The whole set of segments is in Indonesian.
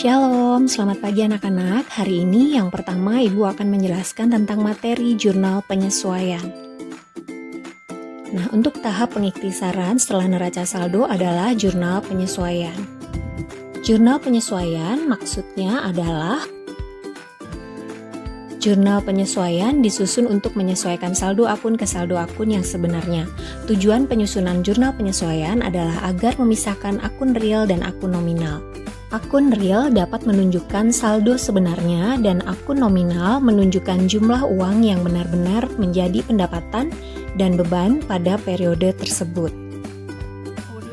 Shalom, selamat pagi anak-anak. Hari ini yang pertama Ibu akan menjelaskan tentang materi jurnal penyesuaian. Nah, untuk tahap pengiktisaran setelah neraca saldo adalah jurnal penyesuaian. Jurnal penyesuaian maksudnya adalah jurnal penyesuaian disusun untuk menyesuaikan saldo akun ke saldo akun yang sebenarnya. Tujuan penyusunan jurnal penyesuaian adalah agar memisahkan akun real dan akun nominal. Akun real dapat menunjukkan saldo sebenarnya dan akun nominal menunjukkan jumlah uang yang benar-benar menjadi pendapatan dan beban pada periode tersebut.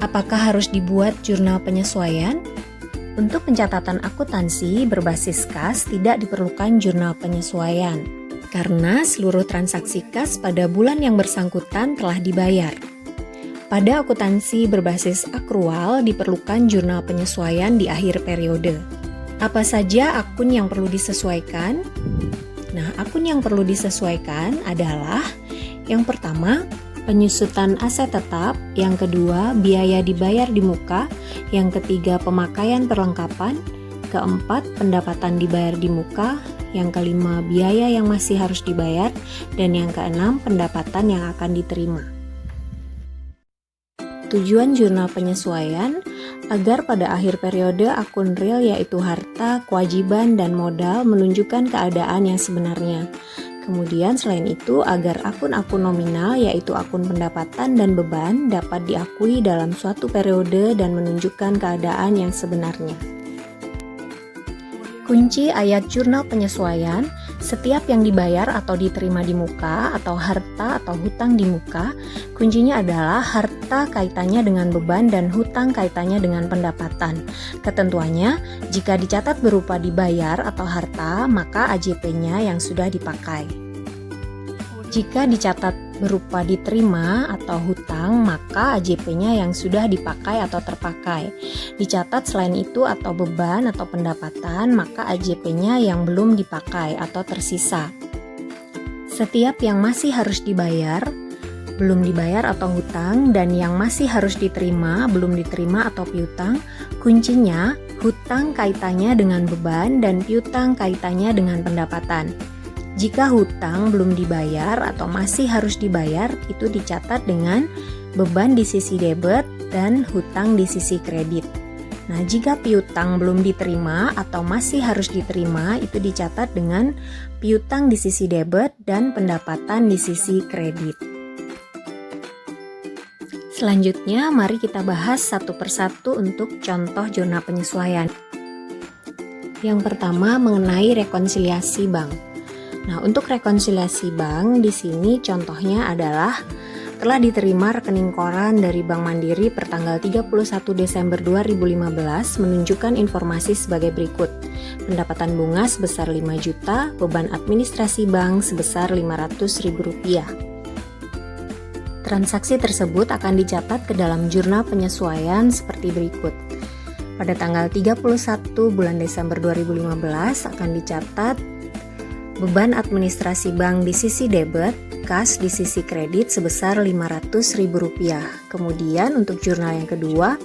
Apakah harus dibuat jurnal penyesuaian? Untuk pencatatan akuntansi berbasis kas tidak diperlukan jurnal penyesuaian karena seluruh transaksi kas pada bulan yang bersangkutan telah dibayar. Pada akuntansi berbasis akrual diperlukan jurnal penyesuaian di akhir periode. Apa saja akun yang perlu disesuaikan? Nah, akun yang perlu disesuaikan adalah yang pertama, penyusutan aset tetap, yang kedua, biaya dibayar di muka, yang ketiga, pemakaian perlengkapan, keempat, pendapatan dibayar di muka, yang kelima, biaya yang masih harus dibayar, dan yang keenam, pendapatan yang akan diterima. Tujuan jurnal penyesuaian agar pada akhir periode akun real yaitu harta, kewajiban, dan modal menunjukkan keadaan yang sebenarnya. Kemudian selain itu agar akun-akun nominal yaitu akun pendapatan dan beban dapat diakui dalam suatu periode dan menunjukkan keadaan yang sebenarnya. Kunci ayat jurnal penyesuaian, setiap yang dibayar atau diterima di muka atau harta atau hutang di muka, kuncinya adalah harta kaitannya dengan beban dan hutang kaitannya dengan pendapatan. Ketentuannya, jika dicatat berupa dibayar atau harta, maka AJP-nya yang sudah dipakai. Jika dicatat berupa diterima atau hutang, maka AJP-nya yang sudah dipakai atau terpakai. Dicatat selain itu atau beban atau pendapatan, maka AJP-nya yang belum dipakai atau tersisa. Setiap yang masih harus dibayar, belum dibayar atau hutang, dan yang masih harus diterima, belum diterima atau piutang, kuncinya hutang kaitannya dengan beban dan piutang kaitannya dengan pendapatan. Jika hutang belum dibayar atau masih harus dibayar, itu dicatat dengan beban di sisi debit dan hutang di sisi kredit. Nah, jika piutang belum diterima atau masih harus diterima, itu dicatat dengan piutang di sisi debit dan pendapatan di sisi kredit. Selanjutnya, mari kita bahas satu persatu untuk contoh jurnal penyesuaian. Yang pertama mengenai rekonsiliasi bank. Nah, untuk rekonsiliasi bank di sini contohnya adalah telah diterima rekening koran dari Bank Mandiri per tanggal 31 Desember 2015 menunjukkan informasi sebagai berikut. Pendapatan bunga sebesar 5 juta, beban administrasi bank sebesar Rp500.000. Transaksi tersebut akan dicatat ke dalam jurnal penyesuaian seperti berikut. Pada tanggal 31 bulan Desember 2015 akan dicatat beban administrasi bank di sisi debit, kas di sisi kredit sebesar Rp500.000. Kemudian untuk jurnal yang kedua,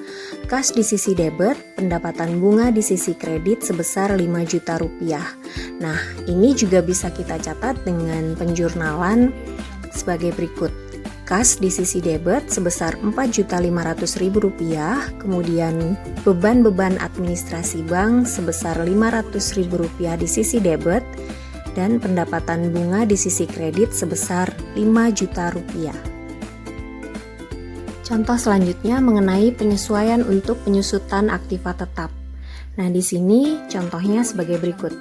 kas di sisi debit, pendapatan bunga di sisi kredit sebesar Rp5 juta. Nah, ini juga bisa kita catat dengan penjurnalan sebagai berikut. Kas di sisi debit sebesar Rp4.500.000, kemudian beban-beban administrasi bank sebesar Rp500.000 di sisi debit, dan pendapatan bunga di sisi kredit sebesar Rp5 juta. Contoh selanjutnya mengenai penyesuaian untuk penyusutan aktiva tetap. Nah, di sini contohnya sebagai berikut.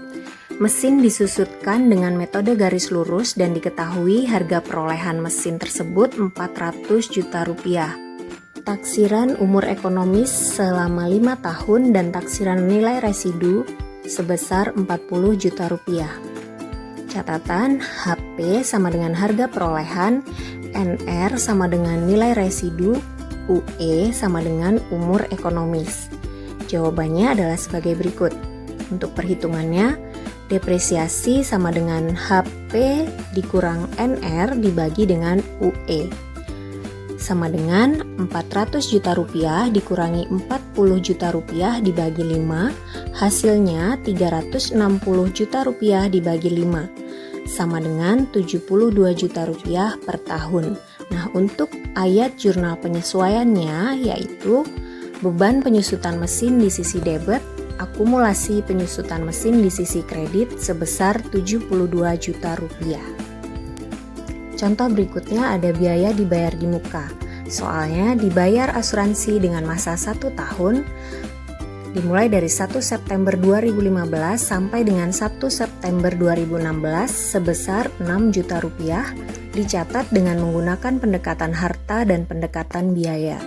Mesin disusutkan dengan metode garis lurus dan diketahui harga perolehan mesin tersebut Rp400 juta. Taksiran umur ekonomis selama 5 tahun dan taksiran nilai residu sebesar Rp40 juta. Catatan, HP sama dengan harga perolehan, NR sama dengan nilai residu, UE sama dengan umur ekonomis. Jawabannya adalah sebagai berikut. Untuk perhitungannya, depresiasi sama dengan HP dikurang NR dibagi dengan UE. sama dengan 400 juta rupiah dikurangi 40 juta rupiah dibagi 5, hasilnya 360 juta rupiah dibagi 5, sama dengan 72 juta rupiah per tahun. Nah, untuk ayat jurnal penyesuaiannya yaitu beban penyusutan mesin di sisi debit, akumulasi penyusutan mesin di sisi kredit sebesar 72 juta rupiah. Contoh berikutnya ada biaya dibayar di muka. Soalnya dibayar asuransi dengan masa 1 tahun dimulai dari 1 September 2015 sampai dengan 1 September 2016 sebesar 6 juta rupiah, dicatat dengan menggunakan pendekatan harta dan pendekatan biaya.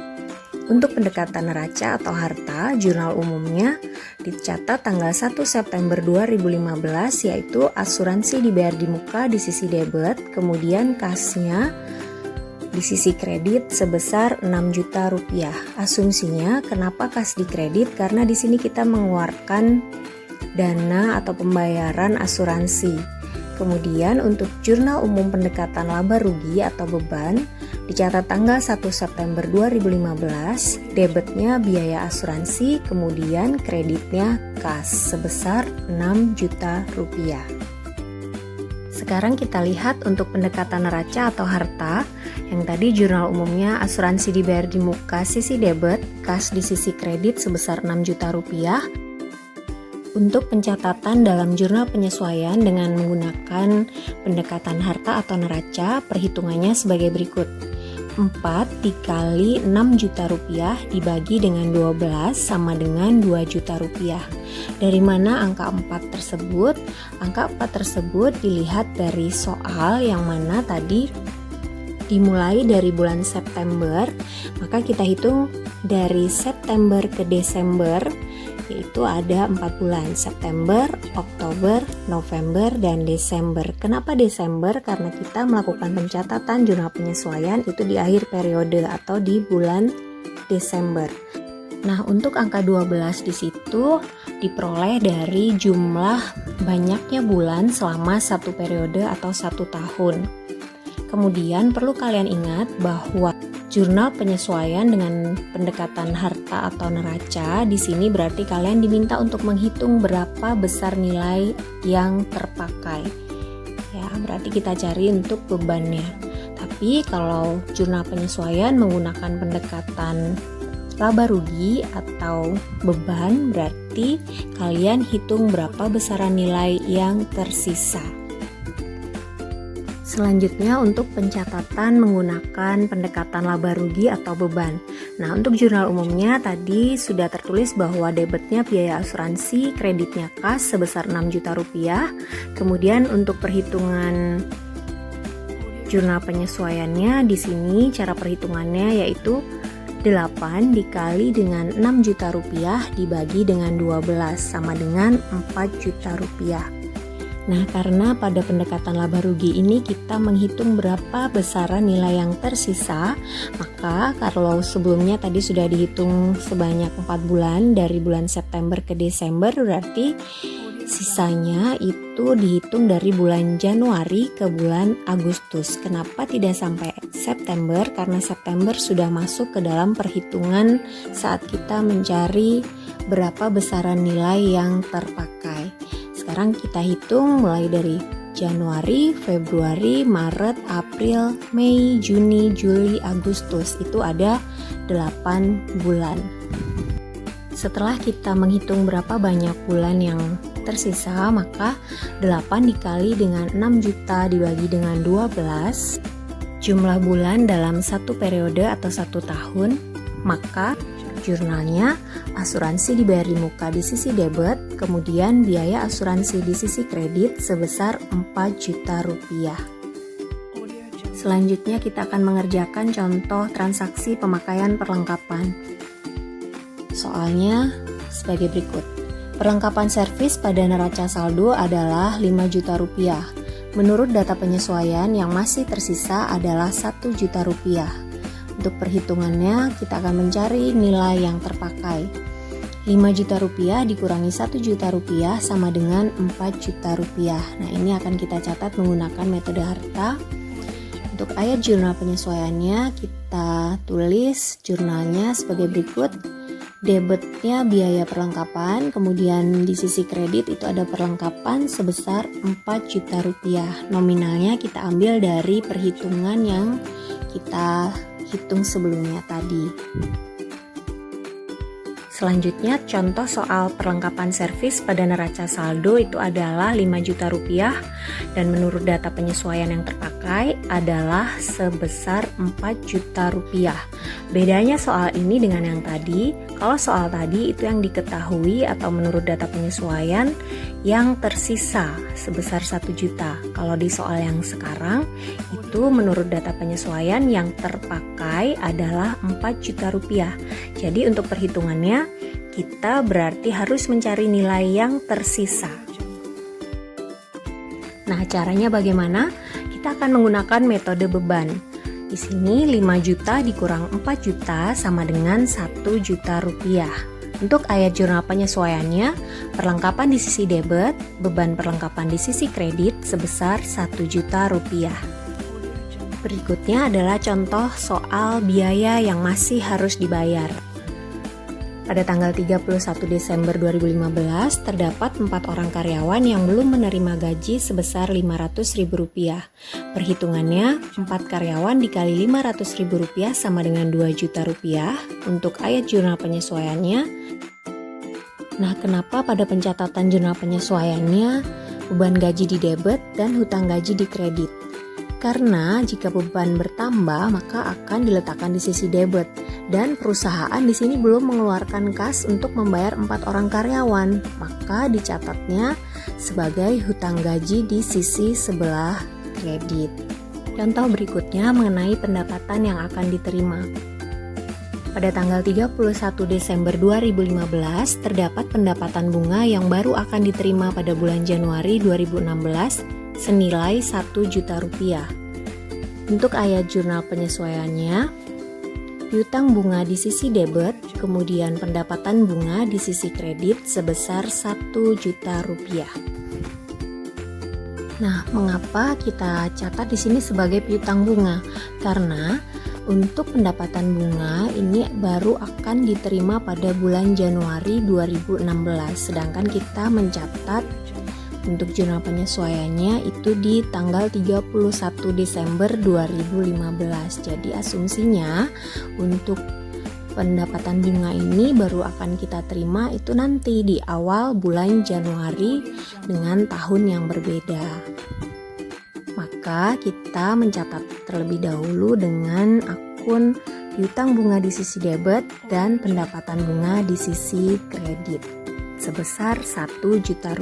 Untuk pendekatan neraca atau harta, jurnal umumnya dicatat tanggal 1 September 2015 yaitu asuransi dibayar di muka di sisi debit, kemudian kasnya di sisi kredit sebesar 6 juta rupiah. Asumsinya kenapa kas di kredit? Karena di sini kita mengeluarkan dana atau pembayaran asuransi. Kemudian untuk jurnal umum pendekatan laba rugi atau beban dicatat tanggal 1 September 2015, debitnya biaya asuransi, kemudian kreditnya kas sebesar 6 juta rupiah. Sekarang kita lihat untuk pendekatan neraca atau harta, yang tadi jurnal umumnya asuransi dibayar di muka sisi debit, kas di sisi kredit sebesar 6 juta rupiah. Untuk pencatatan dalam jurnal penyesuaian dengan menggunakan pendekatan harta atau neraca, perhitungannya sebagai berikut. 4 dikali 6 juta rupiah dibagi dengan 12 sama dengan 2 juta rupiah. Dari mana angka 4 tersebut? Angka 4 tersebut dilihat dari soal yang mana tadi dimulai dari bulan September, maka kita hitung dari September ke Desember, yaitu ada 4 bulan, September, Oktober, November, dan Desember. Kenapa Desember? Karena kita melakukan pencatatan jurnal penyesuaian itu di akhir periode atau di bulan Desember. Nah, untuk angka 12 di situ diperoleh dari jumlah banyaknya bulan selama satu periode atau 1 tahun. Kemudian perlu kalian ingat bahwa jurnal penyesuaian dengan pendekatan harta atau neraca di sini berarti kalian diminta untuk menghitung berapa besar nilai yang terpakai. Ya, berarti kita cari untuk bebannya. Tapi kalau jurnal penyesuaian menggunakan pendekatan laba rugi atau beban, berarti kalian hitung berapa besaran nilai yang tersisa. Selanjutnya untuk pencatatan menggunakan pendekatan laba rugi atau beban. Nah, untuk jurnal umumnya tadi sudah tertulis bahwa debitnya biaya asuransi, kreditnya kas sebesar 6 juta rupiah. Kemudian untuk perhitungan jurnal penyesuaiannya di sini cara perhitungannya yaitu 8 dikali dengan 6 juta rupiah dibagi dengan 12 sama dengan 4 juta rupiah. Nah, karena pada pendekatan laba rugi ini kita menghitung berapa besaran nilai yang tersisa, maka kalau sebelumnya tadi sudah dihitung sebanyak 4 bulan dari bulan September ke Desember, berarti sisanya itu dihitung dari bulan Januari ke bulan Agustus. Kenapa tidak sampai September? Karena September sudah masuk ke dalam perhitungan saat kita mencari berapa besaran nilai yang terpakai. Sekarang kita hitung mulai dari Januari, Februari, Maret, April, Mei, Juni, Juli, Agustus. Itu ada 8 bulan. Setelah kita menghitung berapa banyak bulan yang tersisa, maka 8 dikali dengan 6 juta dibagi dengan 12, jumlah bulan dalam satu periode atau 1 tahun, maka jurnalnya asuransi dibayar di muka di sisi debit, kemudian biaya asuransi di sisi kredit sebesar 4 juta rupiah. Selanjutnya kita akan mengerjakan contoh transaksi pemakaian perlengkapan. Soalnya sebagai berikut. Perlengkapan servis pada neraca saldo adalah 5 juta rupiah. Menurut data penyesuaian yang masih tersisa adalah 1 juta rupiah. Untuk perhitungannya, kita akan mencari nilai yang terpakai. 5 juta rupiah dikurangi 1 juta rupiah sama dengan 4 juta rupiah. Nah, ini akan kita catat menggunakan metode harta. Untuk ayat jurnal penyesuaiannya, kita tulis jurnalnya sebagai berikut. Debitnya biaya perlengkapan, kemudian di sisi kredit itu ada perlengkapan sebesar 4 juta rupiah. Nominalnya kita ambil dari perhitungan yang kita hitung sebelumnya tadi. Selanjutnya, contoh soal perlengkapan servis pada neraca saldo itu adalah 5 juta rupiah dan menurut data penyesuaian yang terpakai adalah sebesar 4 juta rupiah. Bedanya soal ini dengan yang tadi, kalau soal tadi itu yang diketahui atau menurut data penyesuaian yang tersisa sebesar 1 juta. Kalau di soal yang sekarang itu menurut data penyesuaian yang terpakai adalah 4 juta rupiah. Jadi untuk perhitungannya kita berarti harus mencari nilai yang tersisa. Nah, caranya bagaimana? Kita akan menggunakan metode beban. Di sini 5 juta dikurang 4 juta sama dengan 1 juta rupiah. Untuk ayat jurnal penyesuaiannya, perlengkapan di sisi debit, beban perlengkapan di sisi kredit sebesar 1 juta rupiah. Berikutnya adalah contoh soal biaya yang masih harus dibayar. Pada tanggal 31 Desember 2015, terdapat 4 orang karyawan yang belum menerima gaji sebesar Rp500.000. Perhitungannya, 4 karyawan dikali Rp500.000 sama dengan Rp2 juta. Untuk ayat jurnal penyesuaiannya, nah kenapa pada pencatatan jurnal penyesuaiannya beban gaji di debit dan hutang gaji di kredit? Karena jika beban bertambah maka akan diletakkan di sisi debit dan perusahaan di sini belum mengeluarkan kas untuk membayar 4 orang karyawan, maka dicatatnya sebagai hutang gaji di sisi sebelah kredit. Contoh berikutnya mengenai pendapatan yang akan diterima. Pada tanggal 31 Desember 2015 terdapat pendapatan bunga yang baru akan diterima pada bulan Januari 2016 senilai Rp1 juta. Untuk ayat jurnal penyesuaiannya, piutang bunga di sisi debit, kemudian pendapatan bunga di sisi kredit sebesar Rp1 juta. Nah, mengapa kita catat di sini sebagai piutang bunga? Karena untuk pendapatan bunga ini baru akan diterima pada bulan Januari 2016, sedangkan kita mencatat untuk jurnal penyesuaiannya itu di tanggal 31 Desember 2015. Jadi asumsinya untuk pendapatan bunga ini baru akan kita terima itu nanti di awal bulan Januari dengan tahun yang berbeda. Maka kita mencatat terlebih dahulu dengan akun piutang bunga di sisi debit dan pendapatan bunga di sisi kredit sebesar Rp1 juta.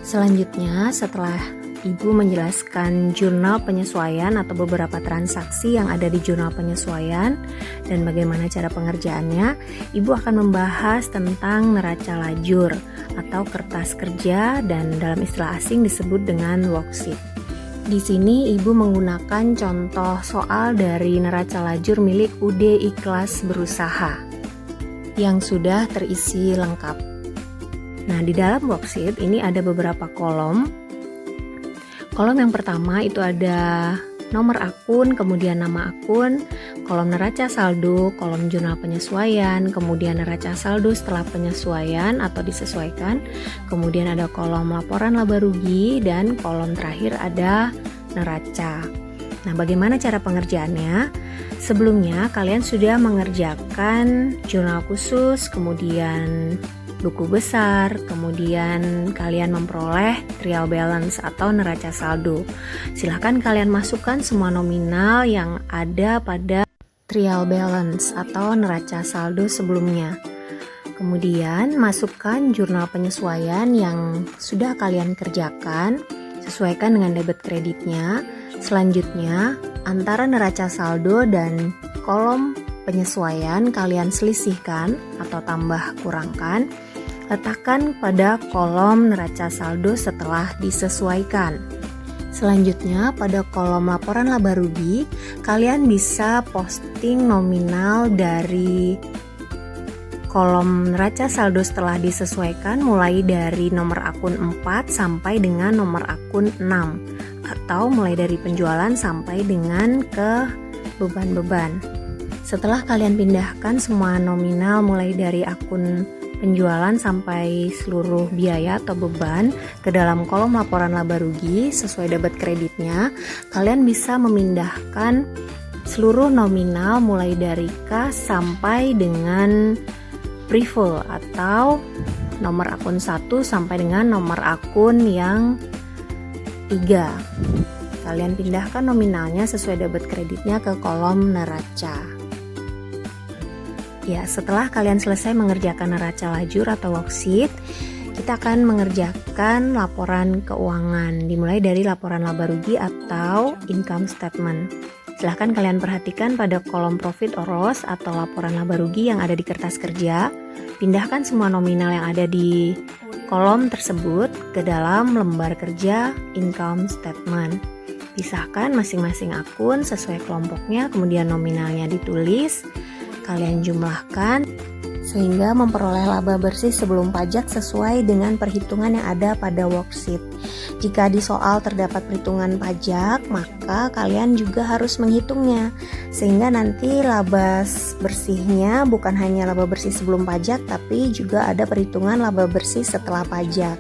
Selanjutnya, setelah Ibu menjelaskan jurnal penyesuaian atau beberapa transaksi yang ada di jurnal penyesuaian dan bagaimana cara pengerjaannya, Ibu akan membahas tentang neraca lajur atau kertas kerja dan dalam istilah asing disebut dengan worksheet. Di sini Ibu menggunakan contoh soal dari neraca lajur milik UD Ikhlas Berusaha yang sudah terisi lengkap. Nah, di dalam worksheet ini ada beberapa kolom. Kolom yang pertama itu ada nomor akun, kemudian nama akun, kolom neraca saldo, kolom jurnal penyesuaian, kemudian neraca saldo setelah penyesuaian atau disesuaikan, kemudian ada kolom laporan laba rugi, dan kolom terakhir ada neraca. Nah, bagaimana cara pengerjaannya? Sebelumnya kalian sudah mengerjakan jurnal khusus, kemudian buku besar, kemudian kalian memperoleh trial balance atau neraca saldo. Silahkan kalian masukkan semua nominal yang ada pada trial balance atau neraca saldo sebelumnya. Kemudian masukkan jurnal penyesuaian yang sudah kalian kerjakan, sesuaikan dengan debit kreditnya. Selanjutnya, antara neraca saldo dan kolom penyesuaian kalian selisihkan atau tambah kurangkan. Letakkan pada kolom neraca saldo setelah disesuaikan. Selanjutnya, pada kolom laporan laba rugi, kalian bisa posting nominal dari kolom neraca saldo setelah disesuaikan mulai dari nomor akun 4 sampai dengan nomor akun 6. atau mulai dari penjualan sampai dengan ke beban-beban. Setelah kalian pindahkan semua nominal mulai dari akun penjualan sampai seluruh biaya atau beban ke dalam kolom laporan laba rugi sesuai debit kreditnya, kalian bisa memindahkan seluruh nominal mulai dari kas sampai dengan prefer atau nomor akun 1 sampai dengan nomor akun yang 3. Kalian pindahkan nominalnya sesuai debit kreditnya ke kolom neraca. Ya, setelah kalian selesai mengerjakan neraca lajur atau worksheet, kita akan mengerjakan laporan keuangan dimulai dari laporan laba rugi atau income statement. Silahkan kalian perhatikan pada kolom profit or loss atau laporan laba rugi yang ada di kertas kerja. Pindahkan semua nominal yang ada di kolom tersebut ke dalam lembar kerja income statement. Pisahkan masing-masing akun sesuai kelompoknya, kemudian nominalnya ditulis, kalian jumlahkan sehingga memperoleh laba bersih sebelum pajak sesuai dengan perhitungan yang ada pada worksheet. Jika di soal terdapat perhitungan pajak, maka kalian juga harus menghitungnya sehingga nanti laba bersihnya bukan hanya laba bersih sebelum pajak, tapi juga ada perhitungan laba bersih setelah pajak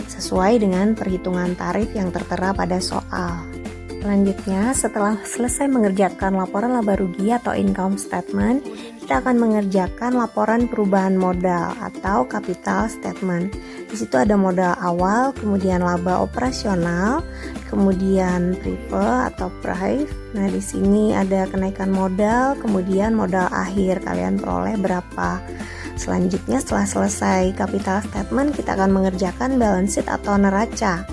sesuai dengan perhitungan tarif yang tertera pada soal. Selanjutnya, setelah selesai mengerjakan laporan laba rugi atau income statement, kita akan mengerjakan laporan perubahan modal atau capital statement. Di situ ada modal awal, kemudian laba operasional, kemudian prefer atau price. Nah, di sini ada kenaikan modal, kemudian modal akhir kalian peroleh berapa. Selanjutnya, setelah selesai capital statement, kita akan mengerjakan balance sheet atau neraca.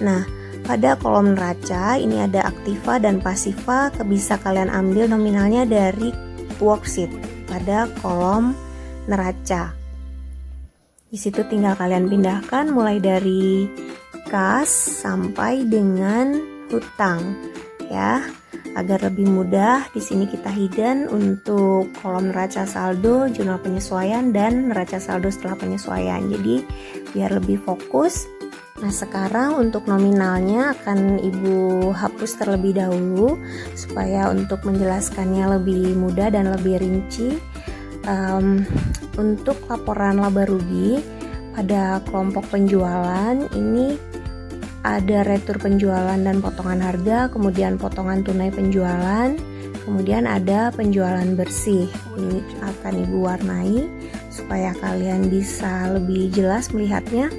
Nah, pada kolom neraca ini ada aktiva dan pasiva, bisa kalian ambil nominalnya dari worksheet pada kolom neraca. Di situ tinggal kalian pindahkan mulai dari kas sampai dengan hutang ya. Agar lebih mudah, di sini kita hidden untuk kolom neraca saldo, jurnal penyesuaian dan neraca saldo setelah penyesuaian. Jadi biar lebih fokus. Nah, sekarang untuk nominalnya akan Ibu hapus terlebih dahulu supaya untuk menjelaskannya lebih mudah dan lebih rinci. Untuk laporan laba rugi pada kelompok penjualan ini ada retur penjualan dan potongan harga, kemudian potongan tunai penjualan, kemudian ada penjualan bersih. Ini akan Ibu warnai supaya kalian bisa lebih jelas melihatnya.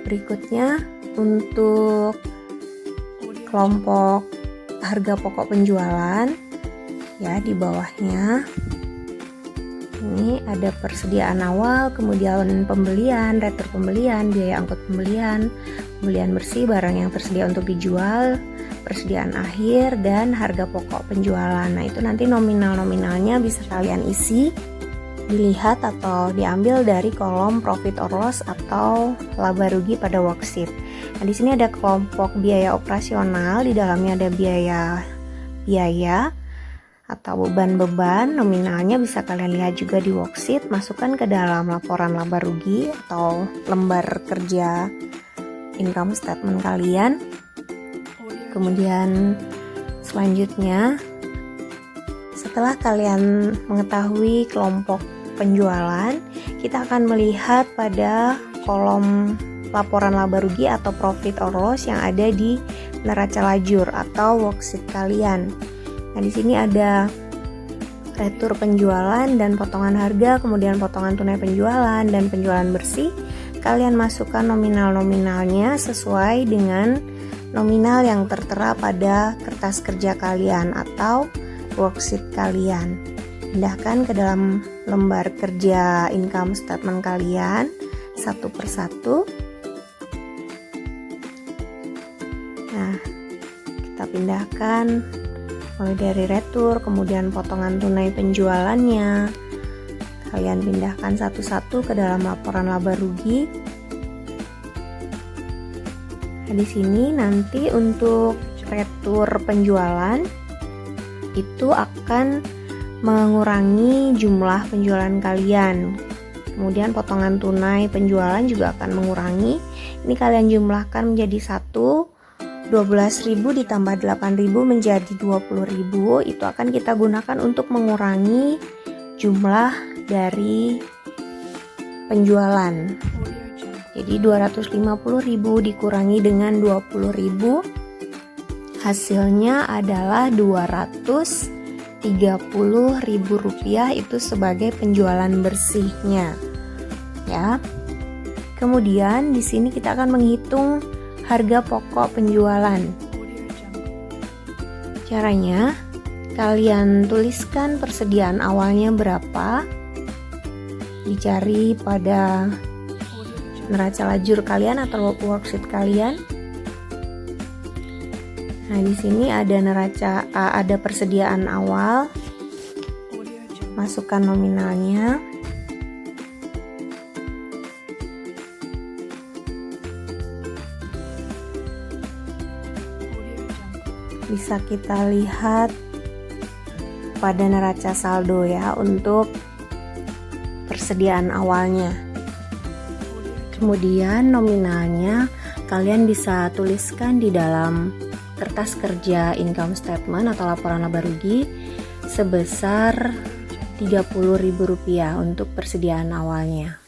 Berikutnya untuk kelompok harga pokok penjualan ya, di bawahnya ini ada persediaan awal, kemudian pembelian, retur pembelian, biaya angkut pembelian, pembelian bersih barang yang tersedia untuk dijual, persediaan akhir, dan harga pokok penjualan. Nah, itu nanti nominal-nominalnya bisa kalian isi, dilihat atau diambil dari kolom profit or loss atau laba rugi pada worksheet. Nah, di sini ada kelompok biaya operasional, di dalamnya ada biaya atau beban-beban, nominalnya bisa kalian lihat juga di worksheet, masukkan ke dalam laporan laba rugi atau lembar kerja income statement kalian. Kemudian selanjutnya, setelah kalian mengetahui kelompok penjualan, kita akan melihat pada kolom laporan laba rugi atau profit or loss yang ada di neraca lajur atau worksheet kalian. Nah, di sini ada retur penjualan dan potongan harga, kemudian potongan tunai penjualan dan penjualan bersih. Kalian masukkan nominal-nominalnya sesuai dengan nominal yang tertera pada kertas kerja kalian atau worksheet kalian. Pindahkan ke dalam lembar kerja income statement kalian satu persatu. Nah, kita pindahkan mulai dari retur, kemudian potongan tunai penjualannya. Kalian pindahkan satu-satu ke dalam laporan laba rugi. Nah, di sini nanti untuk retur penjualan itu akan mengurangi jumlah penjualan kalian. Kemudian potongan tunai penjualan juga akan mengurangi. Ini kalian jumlahkan menjadi satu, 12.000 ditambah 8.000 menjadi 20.000, itu akan kita gunakan untuk mengurangi jumlah dari penjualan. Jadi 250.000 dikurangi dengan 20.000, hasilnya adalah 230.000 rupiah, itu sebagai penjualan bersihnya ya. Kemudian di sini kita akan menghitung harga pokok penjualan. Caranya, kalian tuliskan persediaan awalnya berapa, dicari pada neraca lajur kalian atau worksheet kalian. Nah, di sini ada ada persediaan awal, masukkan nominalnya. Bisa kita lihat pada neraca saldo ya untuk persediaan awalnya. Kemudian nominalnya kalian bisa tuliskan di dalam kertas kerja income statement atau laporan laba rugi sebesar Rp30.000 untuk persediaan awalnya.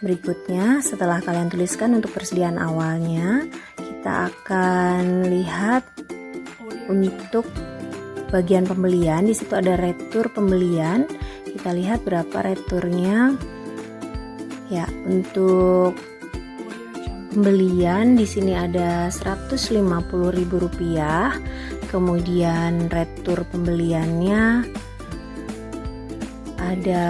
Berikutnya, setelah kalian tuliskan untuk persediaan awalnya, kita akan lihat untuk bagian pembelian. Di situ ada retur pembelian. Kita lihat berapa returnya. Ya, untuk pembelian di sini ada Rp150.000. Kemudian retur pembeliannya ada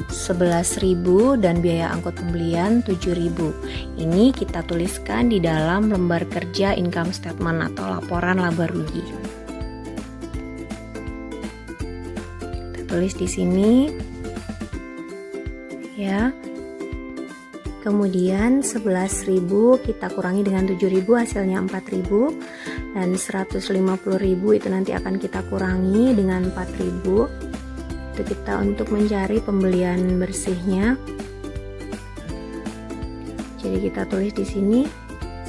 11.000 dan biaya angkut pembelian 7.000. Ini kita tuliskan di dalam lembar kerja income statement atau laporan laba rugi. Kita tulis di sini ya. Kemudian 11.000 kita kurangi dengan 7.000, hasilnya 4.000, dan 150.000 itu nanti akan kita kurangi dengan 4.000. Itu kita untuk mencari pembelian bersihnya. Jadi kita tulis di sini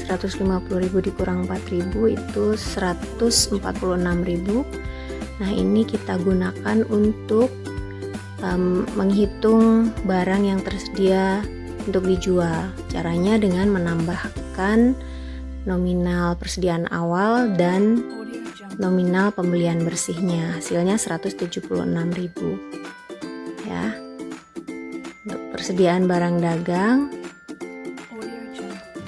150.000 dikurang 4.000 itu 146.000. Nah, ini kita gunakan untuk menghitung barang yang tersedia untuk dijual. Caranya dengan menambahkan nominal persediaan awal dan nominal pembelian bersihnya, hasilnya 176.000 ya. Untuk persediaan barang dagang,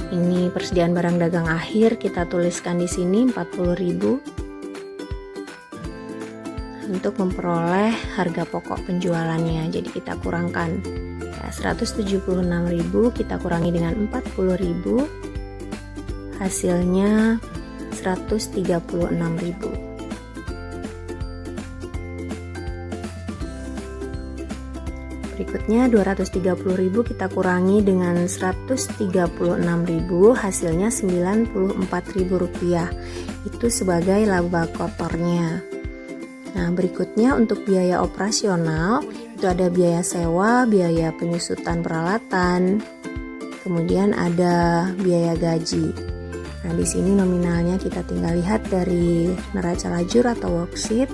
ini persediaan barang dagang akhir, kita tuliskan di sini 40.000 untuk memperoleh harga pokok penjualannya. Jadi kita kurangkan ya, 176.000 kita kurangi dengan 40.000, hasilnya 136.000. Berikutnya 230.000 kita kurangi dengan 136.000, hasilnya 94.000 rupiah. Itu sebagai laba kotornya. Nah, berikutnya untuk biaya operasional itu ada biaya sewa, biaya penyusutan peralatan, kemudian ada biaya gaji. Nah, di sini nominalnya kita tinggal lihat dari neraca lajur atau worksheet.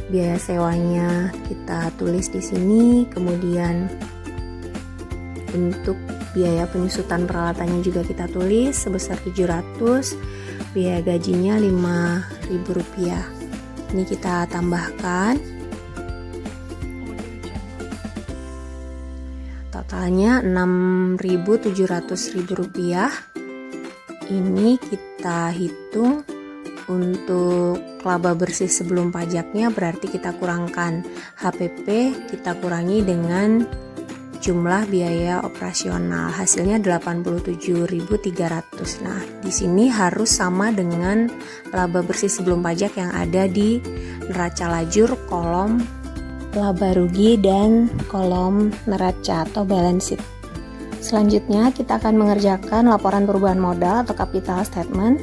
Biaya sewanya kita tulis di sini, kemudian untuk biaya penyusutan peralatannya juga kita tulis sebesar 700, biaya gajinya Rp5.000. Ini kita tambahkan. Totalnya Rp6.700.000. Ini kita hitung untuk laba bersih sebelum pajaknya, berarti kita kurangkan HPP, kita kurangi dengan jumlah biaya operasional, hasilnya 87.300. Nah, di sini harus sama dengan laba bersih sebelum pajak yang ada di neraca lajur kolom laba rugi dan kolom neraca atau balance sheet. Selanjutnya kita akan mengerjakan laporan perubahan modal atau capital statement.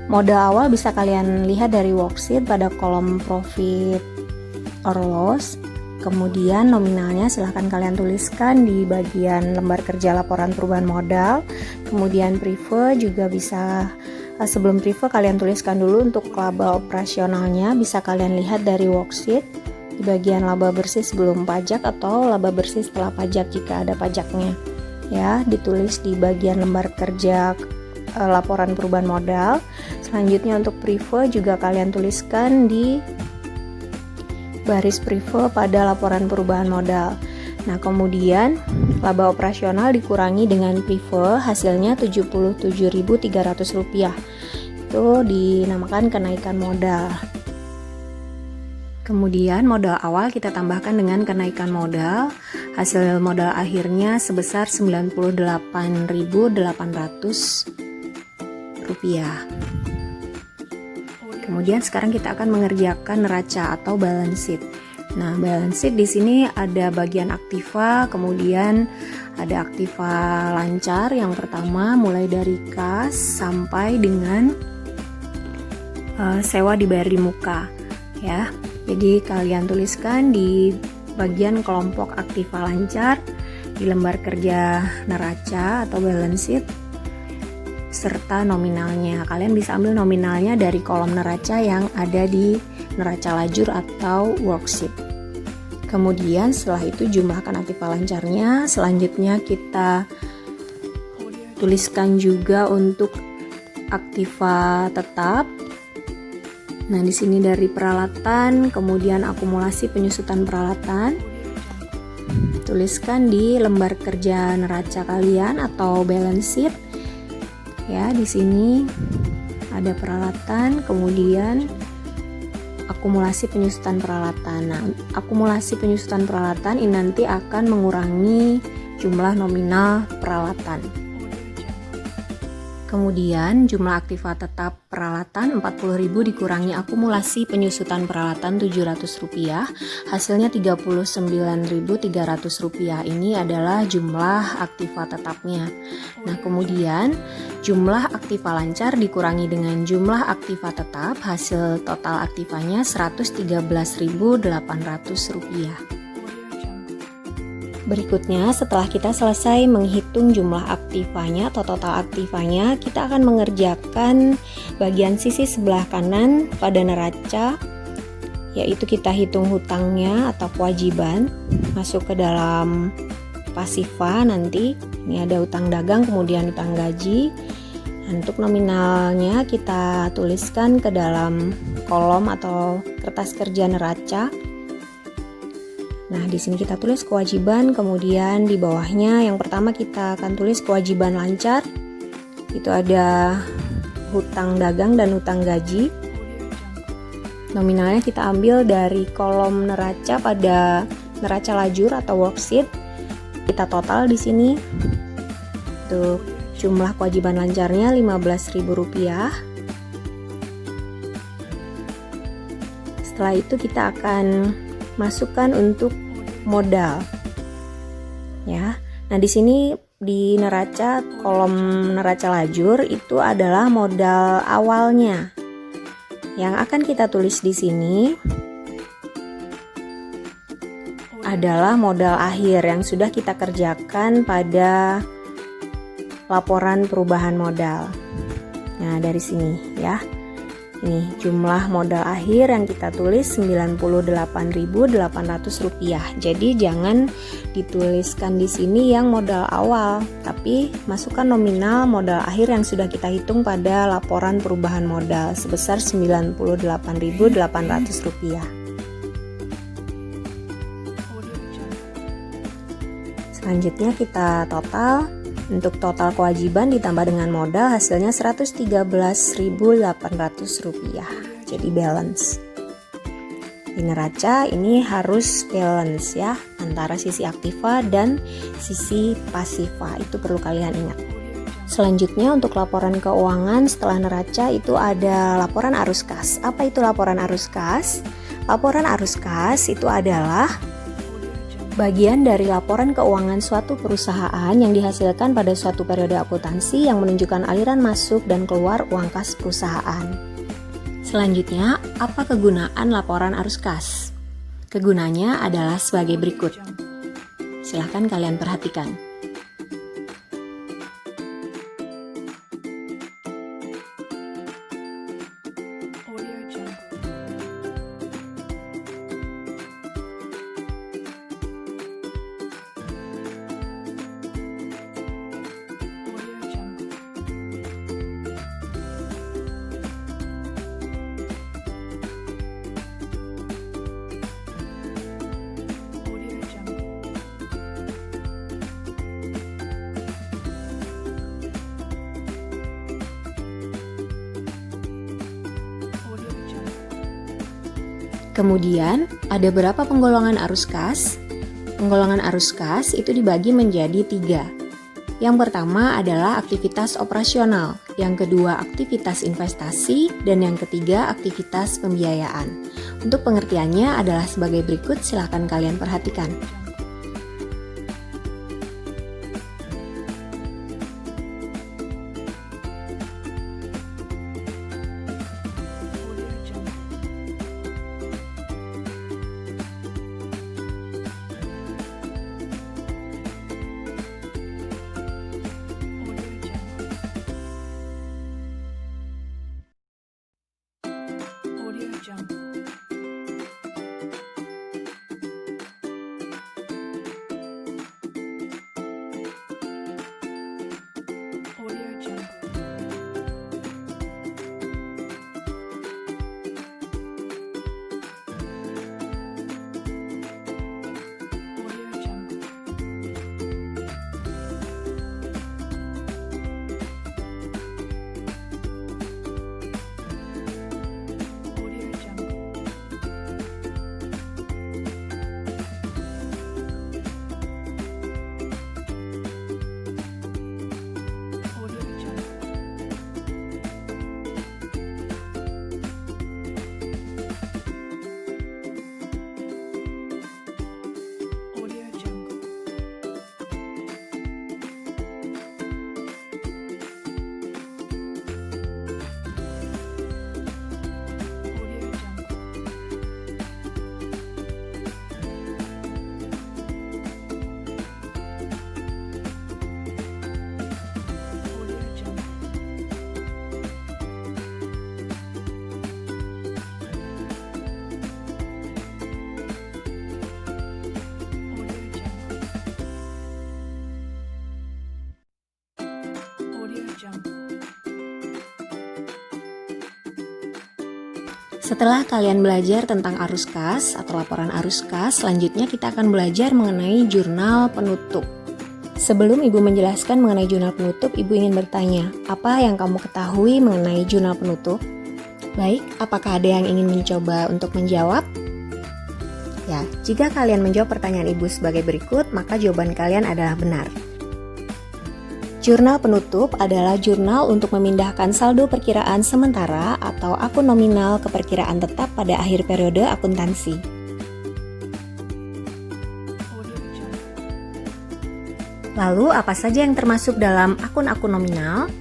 Modal awal bisa kalian lihat dari worksheet pada kolom profit or loss. Kemudian nominalnya silahkan kalian tuliskan di bagian lembar kerja laporan perubahan modal. Kemudian prive juga bisa, sebelum prive kalian tuliskan dulu untuk laba operasionalnya, bisa kalian lihat dari worksheet di bagian laba bersih sebelum pajak atau laba bersih setelah pajak jika ada pajaknya. Ya, ditulis di bagian lembar kerja laporan perubahan modal. Selanjutnya untuk prive juga kalian tuliskan di baris prive pada laporan perubahan modal. Nah, kemudian laba operasional dikurangi dengan prive, hasilnya Rp77.300. Itu dinamakan kenaikan modal. Kemudian modal awal kita tambahkan dengan kenaikan modal. Hasil modal akhirnya sebesar Rp98.800. Kemudian sekarang kita akan mengerjakan neraca atau balance sheet. Nah, balance sheet di sini ada bagian aktiva, kemudian ada aktiva lancar yang pertama mulai dari kas sampai dengan sewa dibayar di muka, ya. Jadi kalian tuliskan di bagian kelompok aktiva lancar di lembar kerja neraca atau balance sheet serta nominalnya. Kalian bisa ambil nominalnya dari kolom neraca yang ada di neraca lajur atau worksheet. Kemudian setelah itu jumlahkan aktiva lancarnya. Selanjutnya kita tuliskan juga untuk aktiva tetap. Nah, di sini dari peralatan, kemudian akumulasi penyusutan peralatan. Tuliskan di lembar kerja neraca kalian atau balance sheet. Ya, di sini ada peralatan, kemudian akumulasi penyusutan peralatan. Nah, akumulasi penyusutan peralatan ini nanti akan mengurangi jumlah nominal peralatan. Kemudian jumlah aktiva tetap peralatan 40.000 dikurangi akumulasi penyusutan peralatan Rp700, hasilnya Rp39.300. Ini adalah jumlah aktiva tetapnya. Nah, kemudian jumlah aktiva lancar dikurangi dengan jumlah aktiva tetap, hasil total aktivanya Rp113.800. Berikutnya, setelah kita selesai menghitung jumlah aktivanya atau total aktivanya, kita akan mengerjakan bagian sisi sebelah kanan pada neraca, yaitu kita hitung hutangnya atau kewajiban masuk ke dalam pasiva nanti. Ini ada hutang dagang, kemudian hutang gaji. Untuk nominalnya kita tuliskan ke dalam kolom atau kertas kerja neraca. Nah, di sini kita tulis kewajiban, kemudian di bawahnya yang pertama kita akan tulis kewajiban lancar. Itu ada hutang dagang dan hutang gaji. Nominalnya kita ambil dari kolom neraca pada neraca lajur atau worksheet. Kita total di sini. Untuk jumlah kewajiban lancarnya Rp15.000. Setelah itu kita akan masukkan untuk modal, ya. Nah, di sini di neraca kolom neraca lajur itu adalah modal awalnya. Yang akan kita tulis di sini adalah modal akhir yang sudah kita kerjakan pada laporan perubahan modal. Nah, dari sini ya. Ini jumlah modal akhir yang kita tulis Rp98.800. Jadi jangan dituliskan di sini yang modal awal, tapi masukkan nominal modal akhir yang sudah kita hitung pada laporan perubahan modal sebesar Rp98.800. Selanjutnya kita total. Untuk total kewajiban ditambah dengan modal hasilnya Rp113.800. Jadi balance. Di neraca ini harus balance ya antara sisi aktiva dan sisi pasiva. Itu perlu kalian ingat. Selanjutnya untuk laporan keuangan setelah neraca itu ada laporan arus kas. Apa itu laporan arus kas? Laporan arus kas itu adalah bagian dari laporan keuangan suatu perusahaan yang dihasilkan pada suatu periode akuntansi yang menunjukkan aliran masuk dan keluar uang kas perusahaan. Selanjutnya, apa kegunaan laporan arus kas? Kegunaannya adalah sebagai berikut. Silahkan kalian perhatikan. Kemudian, ada berapa penggolongan arus kas? Penggolongan arus kas itu dibagi menjadi 3. Yang pertama adalah aktivitas operasional, yang kedua aktivitas investasi, dan yang ketiga aktivitas pembiayaan. Untuk pengertiannya adalah sebagai berikut, silakan kalian perhatikan. Setelah kalian belajar tentang arus kas atau laporan arus kas, selanjutnya kita akan belajar mengenai jurnal penutup. Sebelum Ibu menjelaskan mengenai jurnal penutup, Ibu ingin bertanya, apa yang kamu ketahui mengenai jurnal penutup? Baik, apakah ada yang ingin mencoba untuk menjawab? Ya, jika kalian menjawab pertanyaan Ibu sebagai berikut, maka jawaban kalian adalah benar. Jurnal penutup adalah jurnal untuk memindahkan saldo perkiraan sementara atau akun nominal ke perkiraan tetap pada akhir periode akuntansi. Lalu, apa saja yang termasuk dalam akun-akun nominal?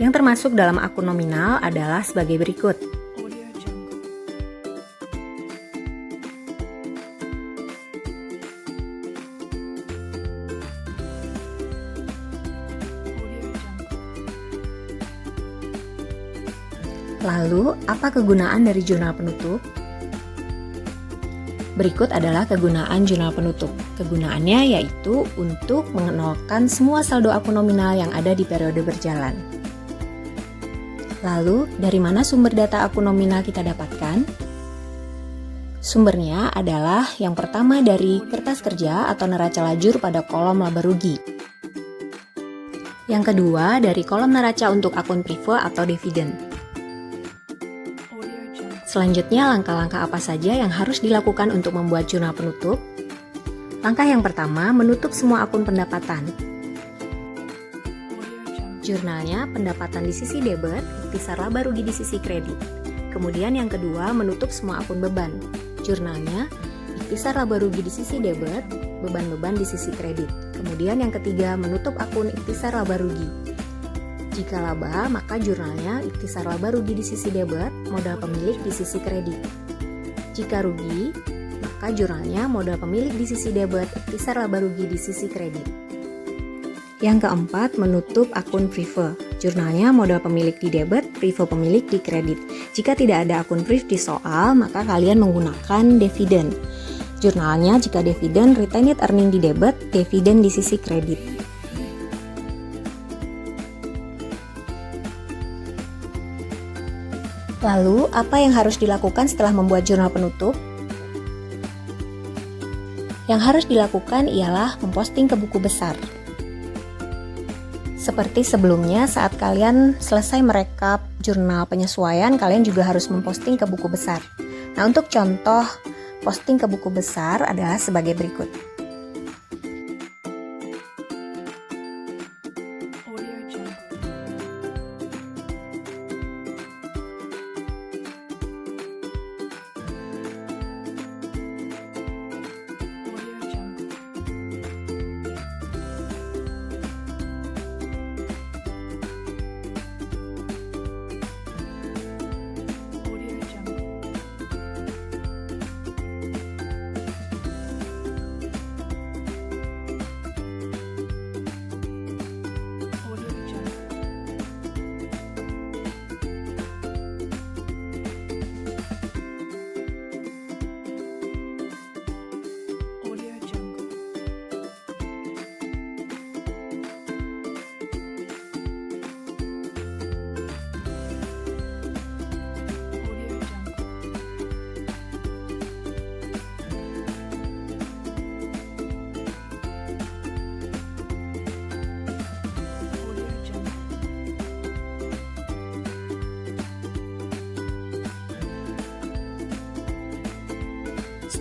Yang termasuk dalam akun nominal adalah sebagai berikut. Lalu, apa kegunaan dari jurnal penutup? Berikut adalah kegunaan jurnal penutup. Kegunaannya yaitu untuk mengenolkan semua saldo akun nominal yang ada di periode berjalan. Lalu, dari mana sumber data akun nominal kita dapatkan? Sumbernya adalah yang pertama dari kertas kerja atau neraca lajur pada kolom laba rugi. Yang kedua dari kolom neraca untuk akun prive atau dividen. Selanjutnya, langkah-langkah apa saja yang harus dilakukan untuk membuat jurnal penutup? Langkah yang pertama, menutup semua akun pendapatan. Jurnalnya, pendapatan di sisi debit, ikhtisar laba rugi di sisi kredit. Kemudian yang kedua, menutup semua akun beban. Jurnalnya, ikhtisar laba rugi di sisi debit, beban-beban di sisi kredit. Kemudian yang ketiga, menutup akun ikhtisar laba rugi. Jika laba, maka jurnalnya ikhtisar laba rugi di sisi debit, modal pemilik di sisi kredit. Jika rugi, maka jurnalnya modal pemilik di sisi debit, ikhtisar laba rugi di sisi kredit. Yang keempat, menutup akun prive. Jurnalnya modal pemilik di debit, prive pemilik di kredit. Jika tidak ada akun prive di soal, maka kalian menggunakan dividen. Jurnalnya jika dividen, retained earning di debit, dividen di sisi kredit. Lalu, apa yang harus dilakukan setelah membuat jurnal penutup? Yang harus dilakukan ialah memposting ke buku besar. Seperti sebelumnya, saat kalian selesai merekap jurnal penyesuaian, kalian juga harus memposting ke buku besar. Nah, untuk contoh posting ke buku besar adalah sebagai berikut.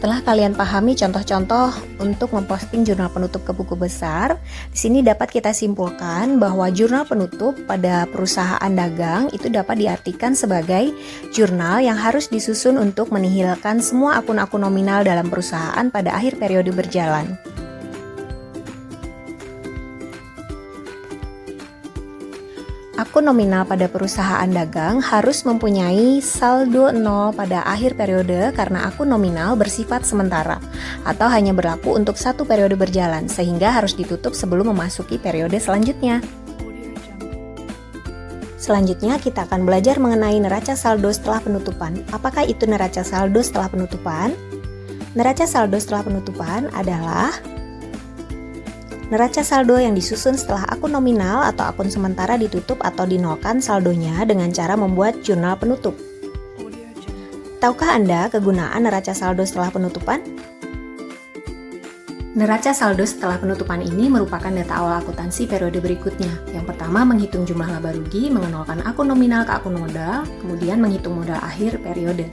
Setelah kalian pahami contoh-contoh untuk memposting jurnal penutup ke buku besar, di sini dapat kita simpulkan bahwa jurnal penutup pada perusahaan dagang itu dapat diartikan sebagai jurnal yang harus disusun untuk menihilkan semua akun-akun nominal dalam perusahaan pada akhir periode berjalan. Akun nominal pada perusahaan dagang harus mempunyai saldo nol pada akhir periode karena akun nominal bersifat sementara atau hanya berlaku untuk satu periode berjalan sehingga harus ditutup sebelum memasuki periode selanjutnya. Selanjutnya kita akan belajar mengenai neraca saldo setelah penutupan. Apakah itu neraca saldo setelah penutupan? Neraca saldo setelah penutupan adalah neraca saldo yang disusun setelah akun nominal atau akun sementara ditutup atau dinolkan saldonya dengan cara membuat jurnal penutup. Tahukah Anda kegunaan neraca saldo setelah penutupan? Neraca saldo setelah penutupan ini merupakan data awal akuntansi periode berikutnya. Yang pertama, menghitung jumlah laba rugi, mengenolkan akun nominal ke akun modal, kemudian menghitung modal akhir periode.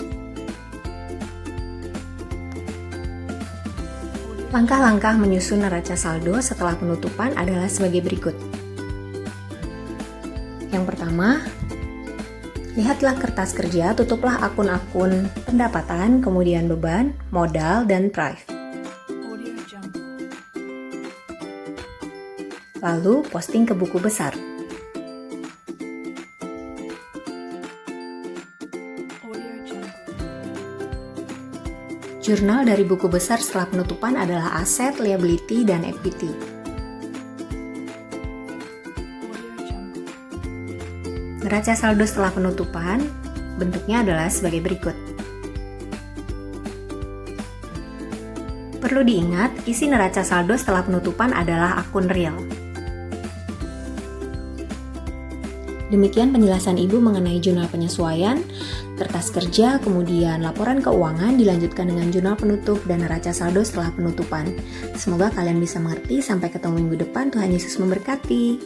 Langkah-langkah menyusun neraca saldo setelah penutupan adalah sebagai berikut. Yang pertama, lihatlah kertas kerja, tutuplah akun-akun pendapatan, kemudian beban, modal, dan prive. Lalu posting ke buku besar. Jurnal dari buku besar setelah penutupan adalah aset, liability, dan equity. Neraca saldo setelah penutupan bentuknya adalah sebagai berikut. Perlu diingat, isi neraca saldo setelah penutupan adalah akun real. Demikian penjelasan Ibu mengenai jurnal penyesuaian, kertas kerja, kemudian laporan keuangan dilanjutkan dengan jurnal penutup dan neraca saldo setelah penutupan. Semoga kalian bisa mengerti. Sampai ketemu minggu depan. Tuhan Yesus memberkati.